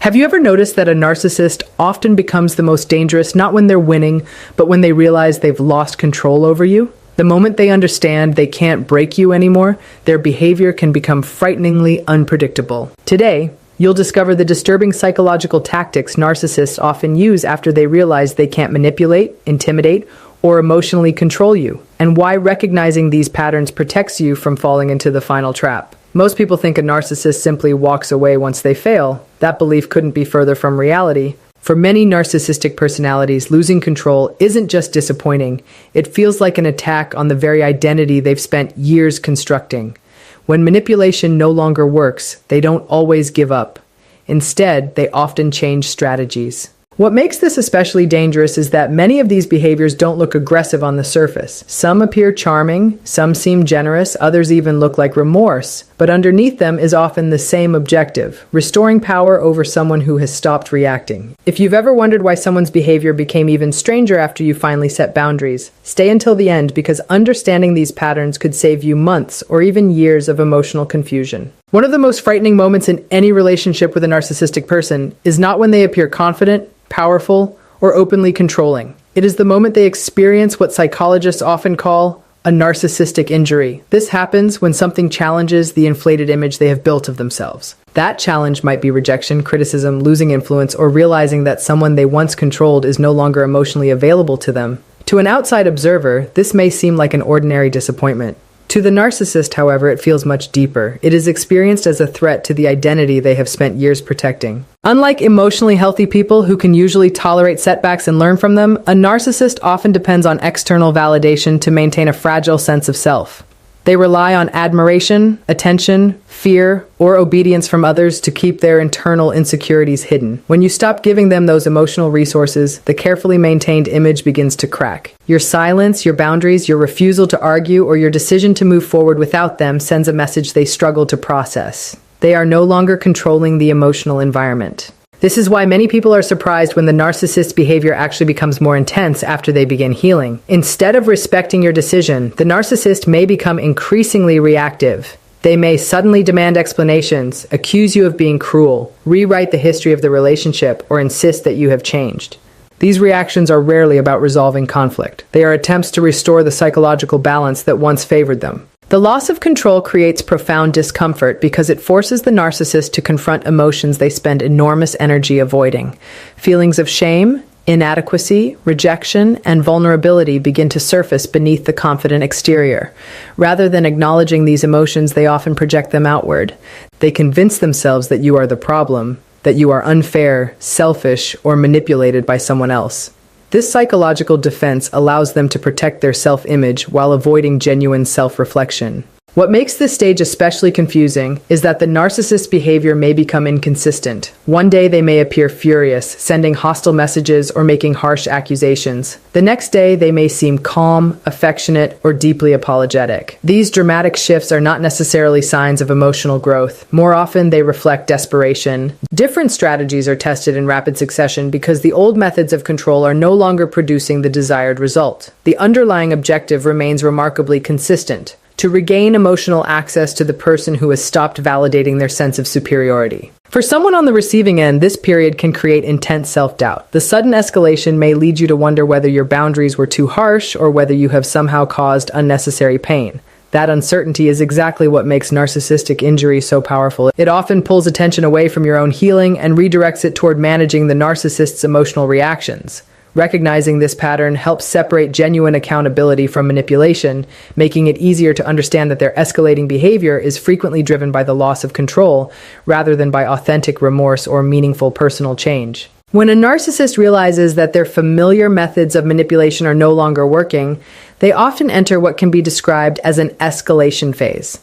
Have you ever noticed that a narcissist often becomes the most dangerous not when they're winning, but when they realize they've lost control over you? The moment they understand they can't break you anymore, their behavior can become frighteningly unpredictable. Today, you'll discover the disturbing psychological tactics narcissists often use after they realize they can't manipulate, intimidate, or emotionally control you, and why recognizing these patterns protects you from falling into the final trap. Most people think a narcissist simply walks away once they fail. That belief couldn't be further from reality. For many narcissistic personalities, losing control isn't just disappointing. It feels like an attack on the very identity they've spent years constructing. When manipulation no longer works, they don't always give up. Instead, they often change strategies. What makes this especially dangerous is that many of these behaviors don't look aggressive on the surface. Some appear charming, some seem generous, others even look like remorse. But underneath them is often the same objective: restoring power over someone who has stopped reacting. If you've ever wondered why someone's behavior became even stranger after you finally set boundaries, stay until the end, because understanding these patterns could save you months or even years of emotional confusion. One of the most frightening moments in any relationship with a narcissistic person is not when they appear confident, powerful, or openly controlling. It is the moment they experience what psychologists often call a narcissistic injury. This happens when something challenges the inflated image they have built of themselves. That challenge might be rejection, criticism, losing influence, or realizing that someone they once controlled is no longer emotionally available to them. To an outside observer, this may seem like an ordinary disappointment. To the narcissist, however, it feels much deeper. It is experienced as a threat to the identity they have spent years protecting. Unlike emotionally healthy people who can usually tolerate setbacks and learn from them, a narcissist often depends on external validation to maintain a fragile sense of self. They rely on admiration, attention, fear, or obedience from others to keep their internal insecurities hidden. When you stop giving them those emotional resources, the carefully maintained image begins to crack. Your silence, your boundaries, your refusal to argue, or your decision to move forward without them sends a message they struggle to process. They are no longer controlling the emotional environment. This is why many people are surprised when the narcissist's behavior actually becomes more intense after they begin healing. Instead of respecting your decision, the narcissist may become increasingly reactive. They may suddenly demand explanations, accuse you of being cruel, rewrite the history of the relationship, or insist that you have changed. These reactions are rarely about resolving conflict. They are attempts to restore the psychological balance that once favored them. The loss of control creates profound discomfort because it forces the narcissist to confront emotions they spend enormous energy avoiding. Feelings of shame, inadequacy, rejection, and vulnerability begin to surface beneath the confident exterior. Rather than acknowledging these emotions, they often project them outward. They convince themselves that you are the problem, that you are unfair, selfish, or manipulated by someone else. This psychological defense allows them to protect their self-image while avoiding genuine self-reflection. What makes this stage especially confusing is that the narcissist's behavior may become inconsistent. One day they may appear furious, sending hostile messages or making harsh accusations. The next day they may seem calm, affectionate, or deeply apologetic. These dramatic shifts are not necessarily signs of emotional growth. More often they reflect desperation. Different strategies are tested in rapid succession because the old methods of control are no longer producing the desired result. The underlying objective remains remarkably consistent: to regain emotional access to the person who has stopped validating their sense of superiority. For someone on the receiving end, this period can create intense self-doubt. The sudden escalation may lead you to wonder whether your boundaries were too harsh or whether you have somehow caused unnecessary pain. That uncertainty is exactly what makes narcissistic injury so powerful. It often pulls attention away from your own healing and redirects it toward managing the narcissist's emotional reactions. Recognizing this pattern helps separate genuine accountability from manipulation, making it easier to understand that their escalating behavior is frequently driven by the loss of control, rather than by authentic remorse or meaningful personal change. When a narcissist realizes that their familiar methods of manipulation are no longer working, they often enter what can be described as an escalation phase.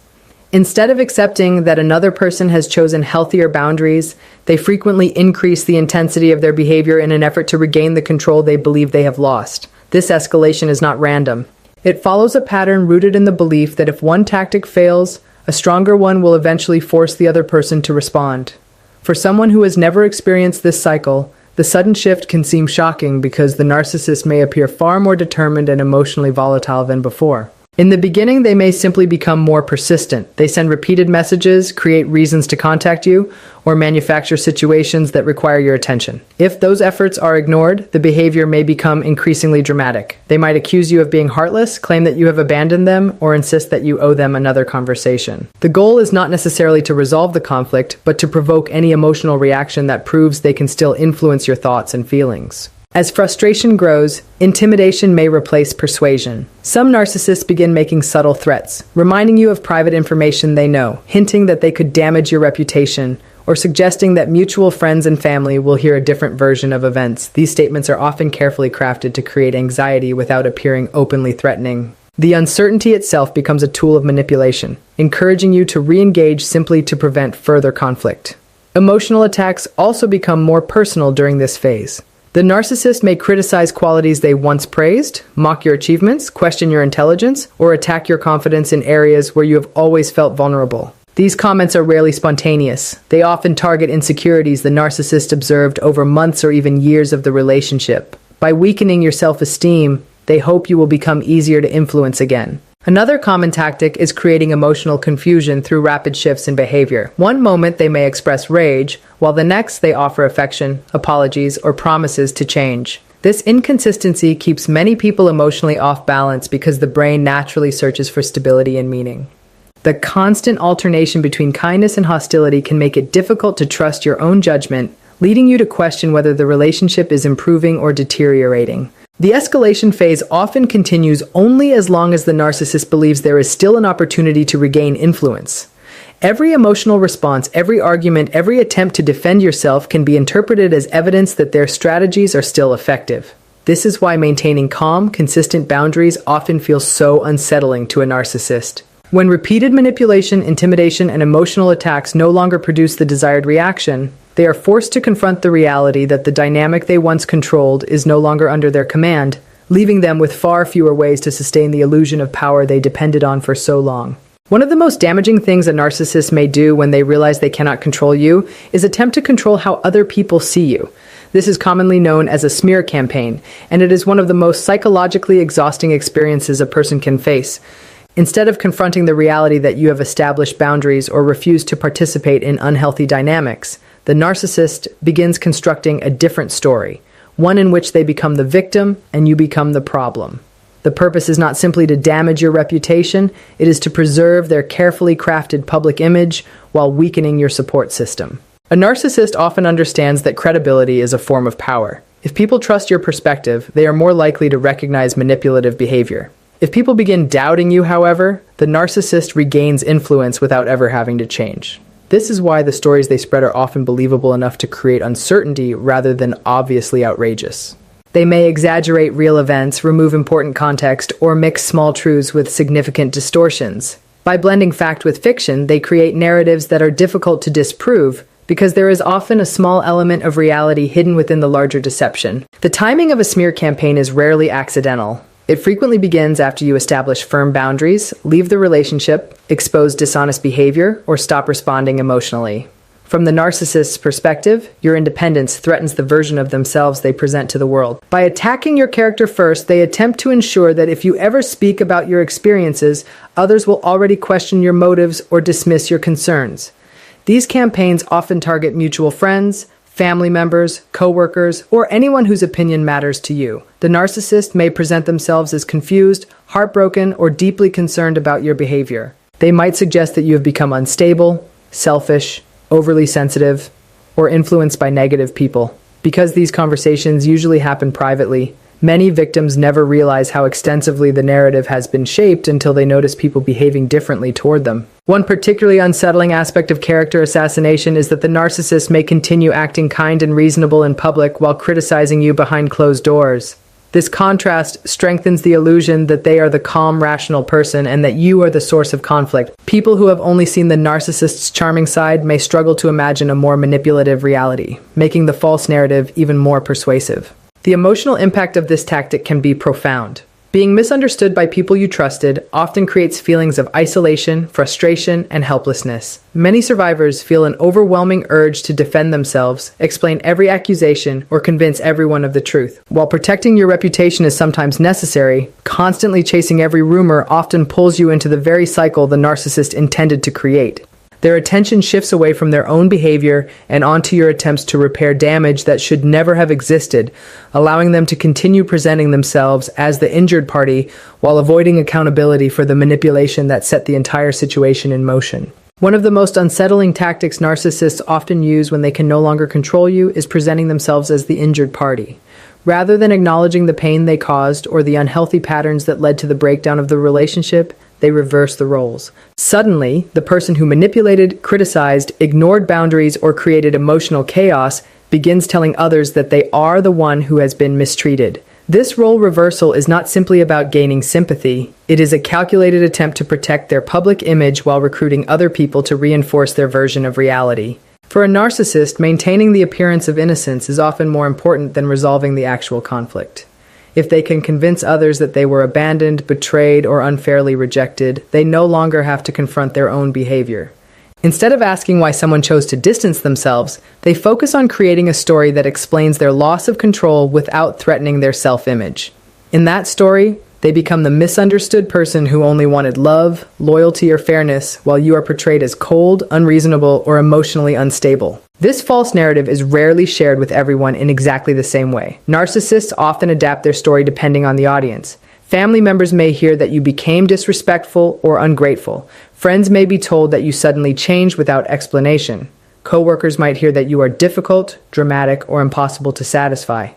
Instead of accepting that another person has chosen healthier boundaries, they frequently increase the intensity of their behavior in an effort to regain the control they believe they have lost. This escalation is not random. It follows a pattern rooted in the belief that if one tactic fails, a stronger one will eventually force the other person to respond. For someone who has never experienced this cycle, the sudden shift can seem shocking because the narcissist may appear far more determined and emotionally volatile than before. In the beginning, they may simply become more persistent. They send repeated messages, create reasons to contact you, or manufacture situations that require your attention. If those efforts are ignored, the behavior may become increasingly dramatic. They might accuse you of being heartless, claim that you have abandoned them, or insist that you owe them another conversation. The goal is not necessarily to resolve the conflict, but to provoke any emotional reaction that proves they can still influence your thoughts and feelings. As frustration grows, intimidation may replace persuasion. Some narcissists begin making subtle threats, reminding you of private information they know, hinting that they could damage your reputation, or suggesting that mutual friends and family will hear a different version of events. These statements are often carefully crafted to create anxiety without appearing openly threatening. The uncertainty itself becomes a tool of manipulation, encouraging you to re-engage simply to prevent further conflict. Emotional attacks also become more personal during this phase. The narcissist may criticize qualities they once praised, mock your achievements, question your intelligence, or attack your confidence in areas where you have always felt vulnerable. These comments are rarely spontaneous. They often target insecurities the narcissist observed over months or even years of the relationship. By weakening your self-esteem, they hope you will become easier to influence again. Another common tactic is creating emotional confusion through rapid shifts in behavior. One moment they may express rage, while the next they offer affection, apologies, or promises to change. This inconsistency keeps many people emotionally off balance because the brain naturally searches for stability and meaning. The constant alternation between kindness and hostility can make it difficult to trust your own judgment, leading you to question whether the relationship is improving or deteriorating. The escalation phase often continues only as long as the narcissist believes there is still an opportunity to regain influence. Every emotional response, every argument, every attempt to defend yourself can be interpreted as evidence that their strategies are still effective. This is why maintaining calm, consistent boundaries often feels so unsettling to a narcissist. When repeated manipulation, intimidation, and emotional attacks no longer produce the desired reaction, they are forced to confront the reality that the dynamic they once controlled is no longer under their command, leaving them with far fewer ways to sustain the illusion of power they depended on for so long. One of the most damaging things a narcissist may do when they realize they cannot control you is attempt to control how other people see you. This is commonly known as a smear campaign, and it is one of the most psychologically exhausting experiences a person can face. Instead of confronting the reality that you have established boundaries or refused to participate in unhealthy dynamics, the narcissist begins constructing a different story, one in which they become the victim and you become the problem. The purpose is not simply to damage your reputation, it is to preserve their carefully crafted public image while weakening your support system. A narcissist often understands that credibility is a form of power. If people trust your perspective, they are more likely to recognize manipulative behavior. If people begin doubting you, however, the narcissist regains influence without ever having to change. This is why the stories they spread are often believable enough to create uncertainty rather than obviously outrageous. They may exaggerate real events, remove important context, or mix small truths with significant distortions. By blending fact with fiction, they create narratives that are difficult to disprove because there is often a small element of reality hidden within the larger deception. The timing of a smear campaign is rarely accidental. It frequently begins after you establish firm boundaries, leave the relationship, expose dishonest behavior, or stop responding emotionally. From the narcissist's perspective, your independence threatens the version of themselves they present to the world. By attacking your character first, they attempt to ensure that if you ever speak about your experiences, others will already question your motives or dismiss your concerns. These campaigns often target mutual friends, family members, co-workers, or anyone whose opinion matters to you. The narcissist may present themselves as confused, heartbroken, or deeply concerned about your behavior. They might suggest that you have become unstable, selfish, overly sensitive, or influenced by negative people. Because these conversations usually happen privately, many victims never realize how extensively the narrative has been shaped until they notice people behaving differently toward them. One particularly unsettling aspect of character assassination is that the narcissist may continue acting kind and reasonable in public while criticizing you behind closed doors. This contrast strengthens the illusion that they are the calm, rational person and that you are the source of conflict. People who have only seen the narcissist's charming side may struggle to imagine a more manipulative reality, making the false narrative even more persuasive. The emotional impact of this tactic can be profound. Being misunderstood by people you trusted often creates feelings of isolation, frustration, and helplessness. Many survivors feel an overwhelming urge to defend themselves, explain every accusation, or convince everyone of the truth. While protecting your reputation is sometimes necessary, constantly chasing every rumor often pulls you into the very cycle the narcissist intended to create. Their attention shifts away from their own behavior and onto your attempts to repair damage that should never have existed, allowing them to continue presenting themselves as the injured party while avoiding accountability for the manipulation that set the entire situation in motion. One of the most unsettling tactics narcissists often use when they can no longer control you is presenting themselves as the injured party. Rather than acknowledging the pain they caused or the unhealthy patterns that led to the breakdown of the relationship, they reverse the roles. Suddenly, the person who manipulated, criticized, ignored boundaries, or created emotional chaos begins telling others that they are the one who has been mistreated. This role reversal is not simply about gaining sympathy. It is a calculated attempt to protect their public image while recruiting other people to reinforce their version of reality. For a narcissist, maintaining the appearance of innocence is often more important than resolving the actual conflict. If they can convince others that they were abandoned, betrayed, or unfairly rejected, they no longer have to confront their own behavior. Instead of asking why someone chose to distance themselves, they focus on creating a story that explains their loss of control without threatening their self-image. In that story, they become the misunderstood person who only wanted love, loyalty, or fairness, while you are portrayed as cold, unreasonable, or emotionally unstable. This false narrative is rarely shared with everyone in exactly the same way. Narcissists often adapt their story depending on the audience. Family members may hear that you became disrespectful or ungrateful. Friends may be told that you suddenly changed without explanation. Coworkers might hear that you are difficult, dramatic, or impossible to satisfy.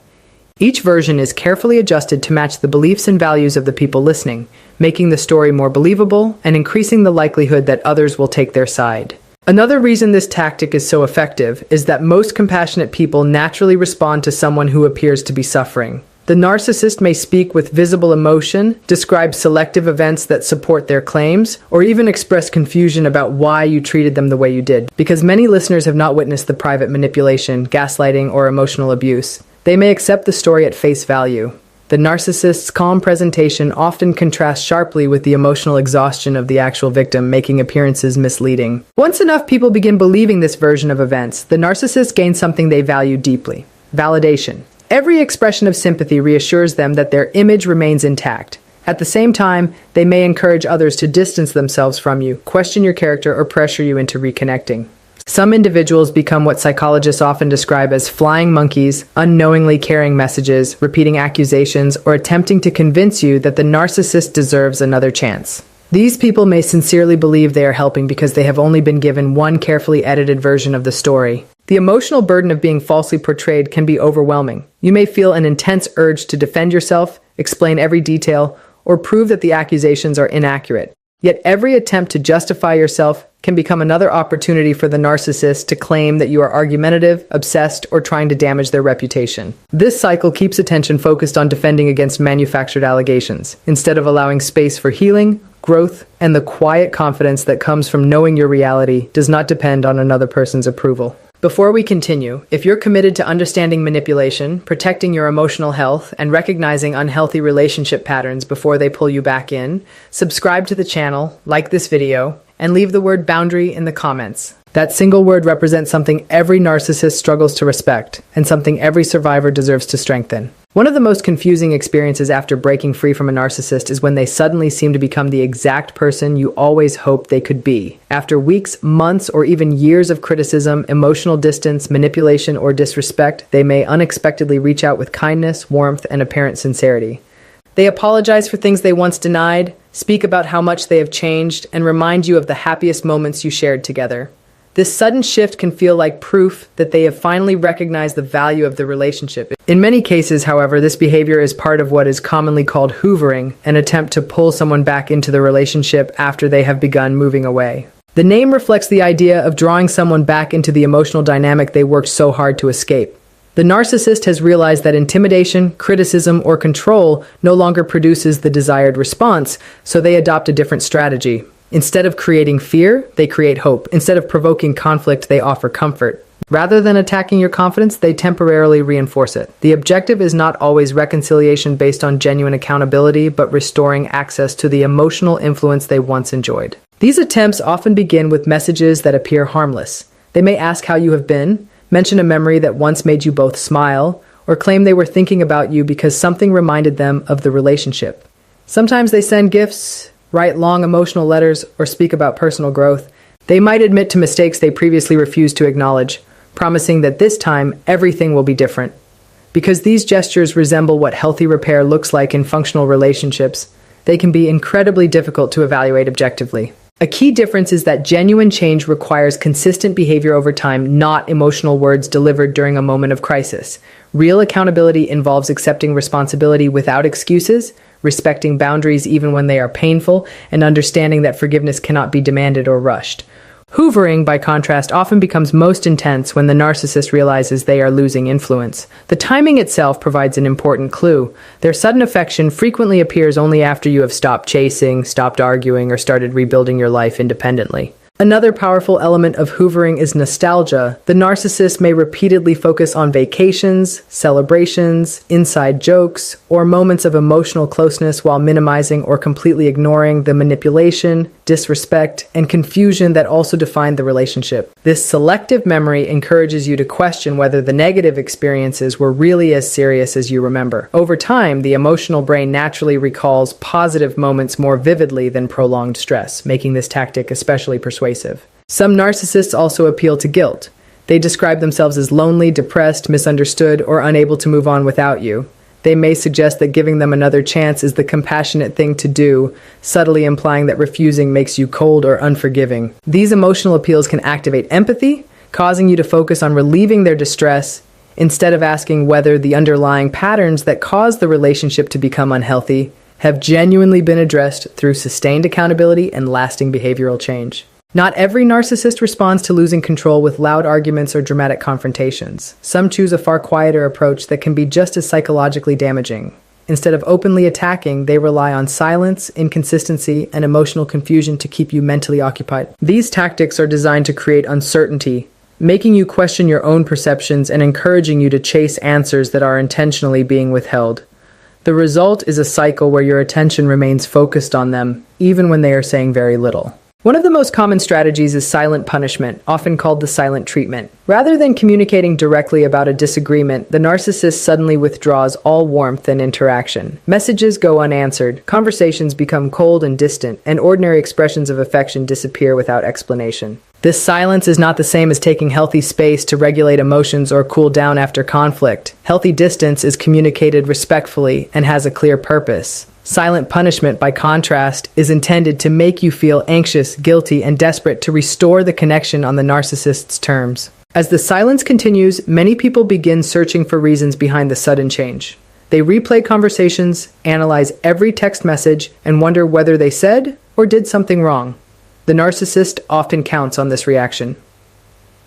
Each version is carefully adjusted to match the beliefs and values of the people listening, making the story more believable and increasing the likelihood that others will take their side. Another reason this tactic is so effective is that most compassionate people naturally respond to someone who appears to be suffering. The narcissist may speak with visible emotion, describe selective events that support their claims, or even express confusion about why you treated them the way you did. Because many listeners have not witnessed the private manipulation, gaslighting, or emotional abuse, they may accept the story at face value. The narcissist's calm presentation often contrasts sharply with the emotional exhaustion of the actual victim, making appearances misleading. Once enough people begin believing this version of events, the narcissist gains something they value deeply: validation. Every expression of sympathy reassures them that their image remains intact. At the same time, they may encourage others to distance themselves from you, question your character, or pressure you into reconnecting. Some individuals become what psychologists often describe as flying monkeys, unknowingly carrying messages, repeating accusations, or attempting to convince you that the narcissist deserves another chance. These people may sincerely believe they are helping because they have only been given one carefully edited version of the story. The emotional burden of being falsely portrayed can be overwhelming. You may feel an intense urge to defend yourself, explain every detail, or prove that the accusations are inaccurate. Yet every attempt to justify yourself can become another opportunity for the narcissist to claim that you are argumentative, obsessed, or trying to damage their reputation. This cycle keeps attention focused on defending against manufactured allegations, instead of allowing space for healing, growth, and the quiet confidence that comes from knowing your reality does not depend on another person's approval. Before we continue, if you're committed to understanding manipulation, protecting your emotional health, and recognizing unhealthy relationship patterns before they pull you back in, subscribe to the channel, like this video, and leave the word boundary in the comments. That single word represents something every narcissist struggles to respect, and something every survivor deserves to strengthen. One of the most confusing experiences after breaking free from a narcissist is when they suddenly seem to become the exact person you always hoped they could be. After weeks, months, or even years of criticism, emotional distance, manipulation, or disrespect, they may unexpectedly reach out with kindness, warmth, and apparent sincerity. They apologize for things they once denied, speak about how much they have changed, and remind you of the happiest moments you shared together. This sudden shift can feel like proof that they have finally recognized the value of the relationship. In many cases, however, this behavior is part of what is commonly called hoovering, an attempt to pull someone back into the relationship after they have begun moving away. The name reflects the idea of drawing someone back into the emotional dynamic they worked so hard to escape. The narcissist has realized that intimidation, criticism, or control no longer produces the desired response, so they adopt a different strategy. Instead of creating fear, they create hope. Instead of provoking conflict, they offer comfort. Rather than attacking your confidence, they temporarily reinforce it. The objective is not always reconciliation based on genuine accountability, but restoring access to the emotional influence they once enjoyed. These attempts often begin with messages that appear harmless. They may ask how you have been, mention a memory that once made you both smile, or claim they were thinking about you because something reminded them of the relationship. Sometimes they send gifts, write long emotional letters, or speak about personal growth. They might admit to mistakes they previously refused to acknowledge, promising that this time everything will be different. Because these gestures resemble what healthy repair looks like in functional relationships, they can be incredibly difficult to evaluate objectively. A key difference is that genuine change requires consistent behavior over time, not emotional words delivered during a moment of crisis. Real accountability involves accepting responsibility without excuses, respecting boundaries even when they are painful, and understanding that forgiveness cannot be demanded or rushed. Hoovering, by contrast, often becomes most intense when the narcissist realizes they are losing influence. The timing itself provides an important clue. Their sudden affection frequently appears only after you have stopped chasing, stopped arguing, or started rebuilding your life independently. Another powerful element of hoovering is nostalgia. The narcissist may repeatedly focus on vacations, celebrations, inside jokes, or moments of emotional closeness while minimizing or completely ignoring the manipulation, disrespect, and confusion that also defined the relationship. This selective memory encourages you to question whether the negative experiences were really as serious as you remember. Over time, the emotional brain naturally recalls positive moments more vividly than prolonged stress, making this tactic especially persuasive. Some narcissists also appeal to guilt. They describe themselves as lonely, depressed, misunderstood, or unable to move on without you. They may suggest that giving them another chance is the compassionate thing to do, subtly implying that refusing makes you cold or unforgiving. These emotional appeals can activate empathy, causing you to focus on relieving their distress instead of asking whether the underlying patterns that cause the relationship to become unhealthy have genuinely been addressed through sustained accountability and lasting behavioral change. Not every narcissist responds to losing control with loud arguments or dramatic confrontations. Some choose a far quieter approach that can be just as psychologically damaging. Instead of openly attacking, they rely on silence, inconsistency, and emotional confusion to keep you mentally occupied. These tactics are designed to create uncertainty, making you question your own perceptions and encouraging you to chase answers that are intentionally being withheld. The result is a cycle where your attention remains focused on them, even when they are saying very little. One of the most common strategies is silent punishment, often called the silent treatment. Rather than communicating directly about a disagreement, the narcissist suddenly withdraws all warmth and interaction. Messages go unanswered, conversations become cold and distant, and ordinary expressions of affection disappear without explanation. This silence is not the same as taking healthy space to regulate emotions or cool down after conflict. Healthy distance is communicated respectfully and has a clear purpose. Silent punishment, by contrast, is intended to make you feel anxious, guilty, and desperate to restore the connection on the narcissist's terms. As the silence continues, many people begin searching for reasons behind the sudden change. They replay conversations, analyze every text message, and wonder whether they said or did something wrong. The narcissist often counts on this reaction.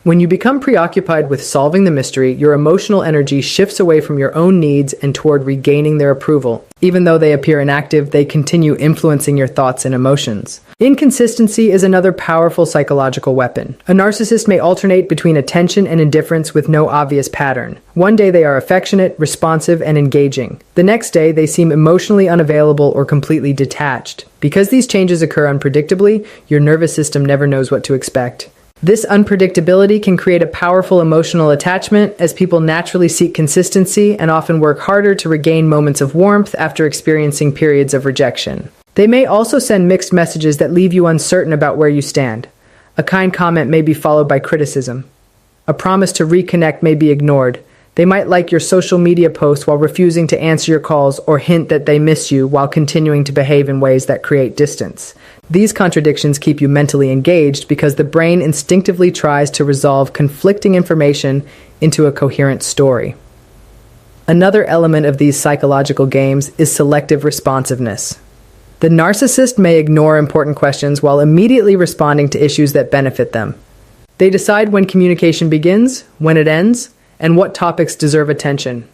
When you become preoccupied with solving the mystery, your emotional energy shifts away from your own needs and toward regaining their approval. Even though they appear inactive, they continue influencing your thoughts and emotions. Inconsistency is another powerful psychological weapon. A narcissist may alternate between attention and indifference with no obvious pattern. One day they are affectionate, responsive, and engaging. The next day they seem emotionally unavailable or completely detached. Because these changes occur unpredictably, your nervous system never knows what to expect. This unpredictability can create a powerful emotional attachment, as people naturally seek consistency and often work harder to regain moments of warmth after experiencing periods of rejection. They may also send mixed messages that leave you uncertain about where you stand. A kind comment may be followed by criticism. A promise to reconnect may be ignored. They might like your social media posts while refusing to answer your calls, or hint that they miss you while continuing to behave in ways that create distance. These contradictions keep you mentally engaged because the brain instinctively tries to resolve conflicting information into a coherent story. Another element of these psychological games is selective responsiveness. The narcissist may ignore important questions while immediately responding to issues that benefit them. They decide when communication begins, when it ends, and what topics deserve attention.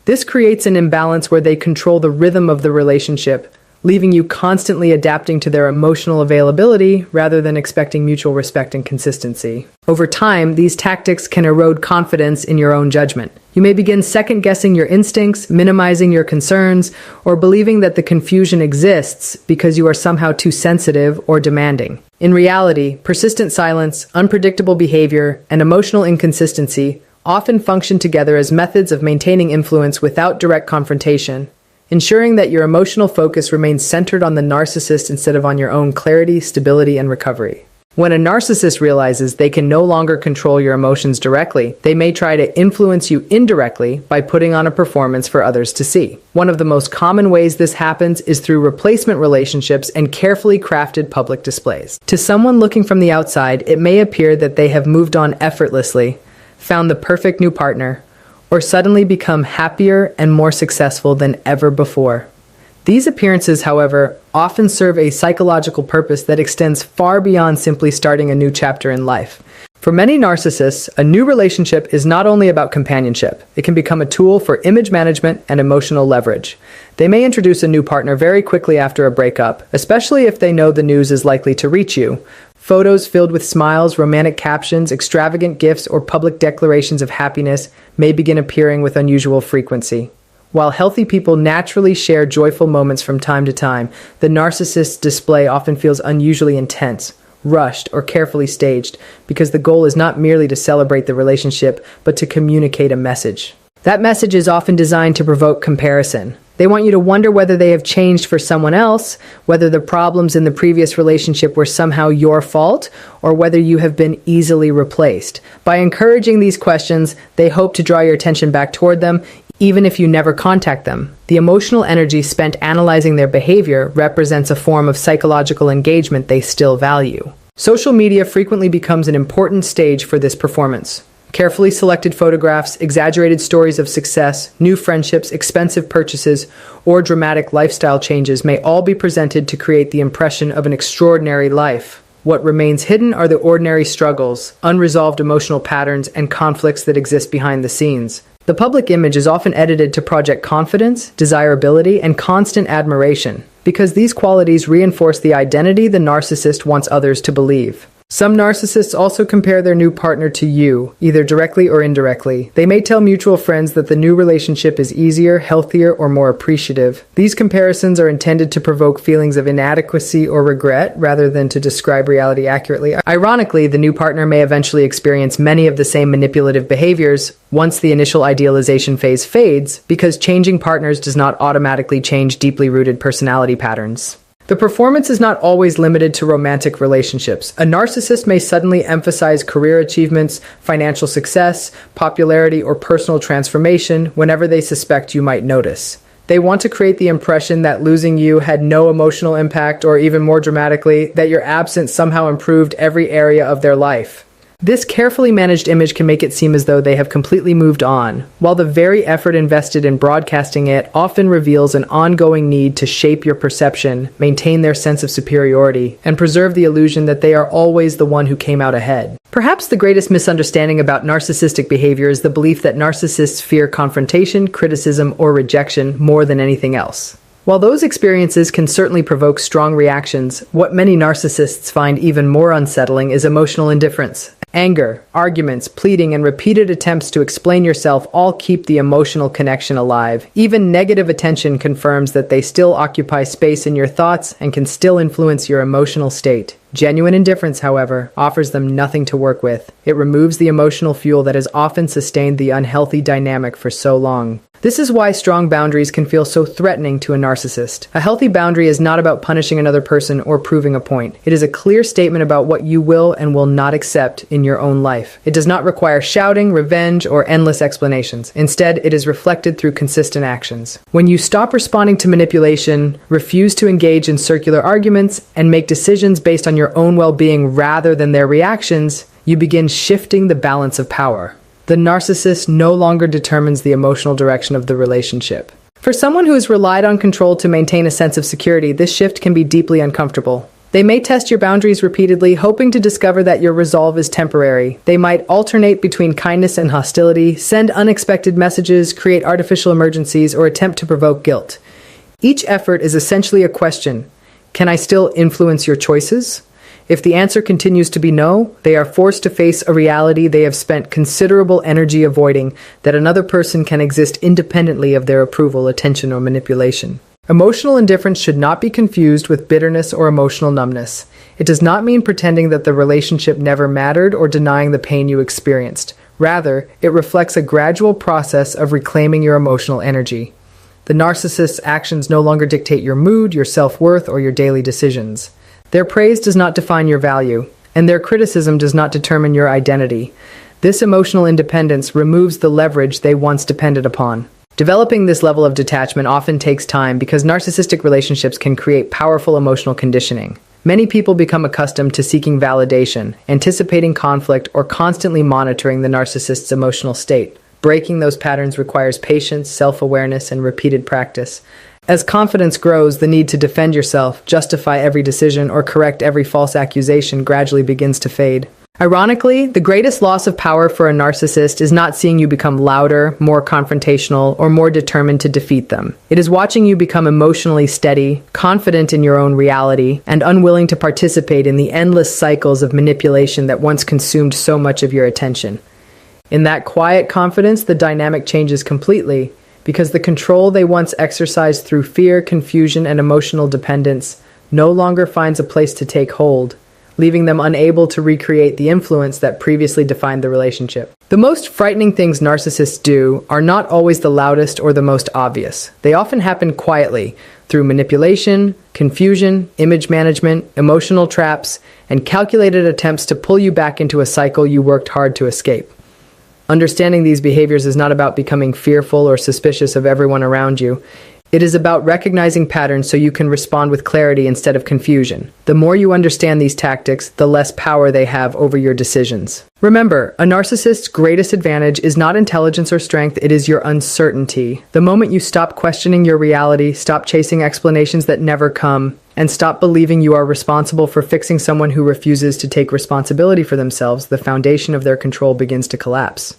This creates an imbalance where they control the rhythm of the relationship, leaving you constantly adapting to their emotional availability rather than expecting mutual respect and consistency. Over time, these tactics can erode confidence in your own judgment. You may begin second-guessing your instincts, minimizing your concerns, or believing that the confusion exists because you are somehow too sensitive or demanding. In reality, persistent silence, unpredictable behavior, and emotional inconsistency often function together as methods of maintaining influence without direct confrontation, ensuring that your emotional focus remains centered on the narcissist instead of on your own clarity, stability, and recovery. When a narcissist realizes they can no longer control your emotions directly, they may try to influence you indirectly by putting on a performance for others to see. One of the most common ways this happens is through replacement relationships and carefully crafted public displays. To someone looking from the outside, it may appear that they have moved on effortlessly, found the perfect new partner, or suddenly become happier and more successful than ever before. These appearances, however, often serve a psychological purpose that extends far beyond simply starting a new chapter in life. For many narcissists, a new relationship is not only about companionship, it can become a tool for image management and emotional leverage. They may introduce a new partner very quickly after a breakup, especially if they know the news is likely to reach you. Photos filled with smiles, romantic captions, extravagant gifts, or public declarations of happiness may begin appearing with unusual frequency. While healthy people naturally share joyful moments from time to time, the narcissist's display often feels unusually intense, rushed, or carefully staged, because the goal is not merely to celebrate the relationship, but to communicate a message. That message is often designed to provoke comparison. They want you to wonder whether they have changed for someone else, whether the problems in the previous relationship were somehow your fault, or whether you have been easily replaced. By encouraging these questions, they hope to draw your attention back toward them, even if you never contact them. The emotional energy spent analyzing their behavior represents a form of psychological engagement they still value. Social media frequently becomes an important stage for this performance. Carefully selected photographs, exaggerated stories of success, new friendships, expensive purchases, or dramatic lifestyle changes may all be presented to create the impression of an extraordinary life. What remains hidden are the ordinary struggles, unresolved emotional patterns, and conflicts that exist behind the scenes. The public image is often edited to project confidence, desirability, and constant admiration, because these qualities reinforce the identity the narcissist wants others to believe. Some narcissists also compare their new partner to you, either directly or indirectly. They may tell mutual friends that the new relationship is easier, healthier, or more appreciative. These comparisons are intended to provoke feelings of inadequacy or regret rather than to describe reality accurately. Ironically, the new partner may eventually experience many of the same manipulative behaviors once the initial idealization phase fades, because changing partners does not automatically change deeply rooted personality patterns. The performance is not always limited to romantic relationships. A narcissist may suddenly emphasize career achievements, financial success, popularity, or personal transformation whenever they suspect you might notice. They want to create the impression that losing you had no emotional impact, or even more dramatically, that your absence somehow improved every area of their life. This carefully managed image can make it seem as though they have completely moved on, while the very effort invested in broadcasting it often reveals an ongoing need to shape your perception, maintain their sense of superiority, and preserve the illusion that they are always the one who came out ahead. Perhaps the greatest misunderstanding about narcissistic behavior is the belief that narcissists fear confrontation, criticism, or rejection more than anything else. While those experiences can certainly provoke strong reactions, what many narcissists find even more unsettling is emotional indifference. Anger, arguments, pleading, and repeated attempts to explain yourself all keep the emotional connection alive. Even negative attention confirms that they still occupy space in your thoughts and can still influence your emotional state. Genuine indifference, however, offers them nothing to work with. It removes the emotional fuel that has often sustained the unhealthy dynamic for so long. This is why strong boundaries can feel so threatening to a narcissist. A healthy boundary is not about punishing another person or proving a point. It is a clear statement about what you will and will not accept in your own life. It does not require shouting, revenge, or endless explanations. Instead, it is reflected through consistent actions. When you stop responding to manipulation, refuse to engage in circular arguments, and make decisions based on your own well-being rather than their reactions, you begin shifting the balance of power. The narcissist no longer determines the emotional direction of the relationship. For someone who has relied on control to maintain a sense of security, this shift can be deeply uncomfortable. They may test your boundaries repeatedly, hoping to discover that your resolve is temporary. They might alternate between kindness and hostility, send unexpected messages, create artificial emergencies, or attempt to provoke guilt. Each effort is essentially a question: can I still influence your choices? If the answer continues to be no, they are forced to face a reality they have spent considerable energy avoiding, that another person can exist independently of their approval, attention, or manipulation. Emotional indifference should not be confused with bitterness or emotional numbness. It does not mean pretending that the relationship never mattered or denying the pain you experienced. Rather, it reflects a gradual process of reclaiming your emotional energy. The narcissist's actions no longer dictate your mood, your self-worth, or your daily decisions. Their praise does not define your value, and their criticism does not determine your identity. This emotional independence removes the leverage they once depended upon. Developing this level of detachment often takes time because narcissistic relationships can create powerful emotional conditioning. Many people become accustomed to seeking validation, anticipating conflict, or constantly monitoring the narcissist's emotional state. Breaking those patterns requires patience, self-awareness, and repeated practice. As confidence grows, the need to defend yourself, justify every decision, or correct every false accusation gradually begins to fade. Ironically, the greatest loss of power for a narcissist is not seeing you become louder, more confrontational, or more determined to defeat them. It is watching you become emotionally steady, confident in your own reality, and unwilling to participate in the endless cycles of manipulation that once consumed so much of your attention. In that quiet confidence, the dynamic changes completely, because the control they once exercised through fear, confusion, and emotional dependence no longer finds a place to take hold, leaving them unable to recreate the influence that previously defined the relationship. The most frightening things narcissists do are not always the loudest or the most obvious. They often happen quietly, through manipulation, confusion, image management, emotional traps, and calculated attempts to pull you back into a cycle you worked hard to escape. Understanding these behaviors is not about becoming fearful or suspicious of everyone around you. It is about recognizing patterns so you can respond with clarity instead of confusion. The more you understand these tactics, the less power they have over your decisions. Remember, a narcissist's greatest advantage is not intelligence or strength, it is your uncertainty. The moment you stop questioning your reality, stop chasing explanations that never come, and stop believing you are responsible for fixing someone who refuses to take responsibility for themselves, the foundation of their control begins to collapse.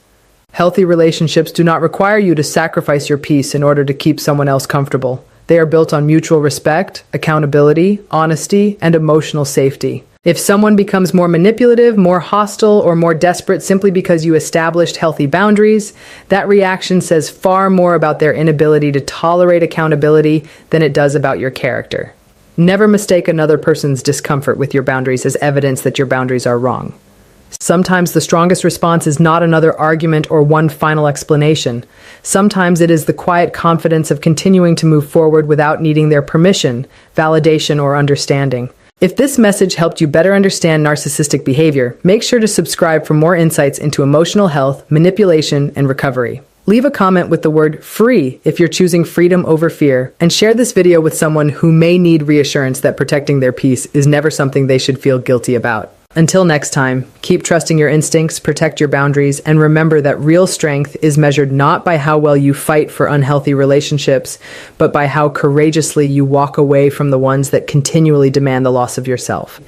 Healthy relationships do not require you to sacrifice your peace in order to keep someone else comfortable. They are built on mutual respect, accountability, honesty, and emotional safety. If someone becomes more manipulative, more hostile, or more desperate simply because you established healthy boundaries, that reaction says far more about their inability to tolerate accountability than it does about your character. Never mistake another person's discomfort with your boundaries as evidence that your boundaries are wrong. Sometimes the strongest response is not another argument or one final explanation. Sometimes it is the quiet confidence of continuing to move forward without needing their permission, validation, or understanding. If this message helped you better understand narcissistic behavior, make sure to subscribe for more insights into emotional health, manipulation, and recovery. Leave a comment with the word "free" if you're choosing freedom over fear, and share this video with someone who may need reassurance that protecting their peace is never something they should feel guilty about. Until next time, keep trusting your instincts, protect your boundaries, and remember that real strength is measured not by how well you fight for unhealthy relationships, but by how courageously you walk away from the ones that continually demand the loss of yourself.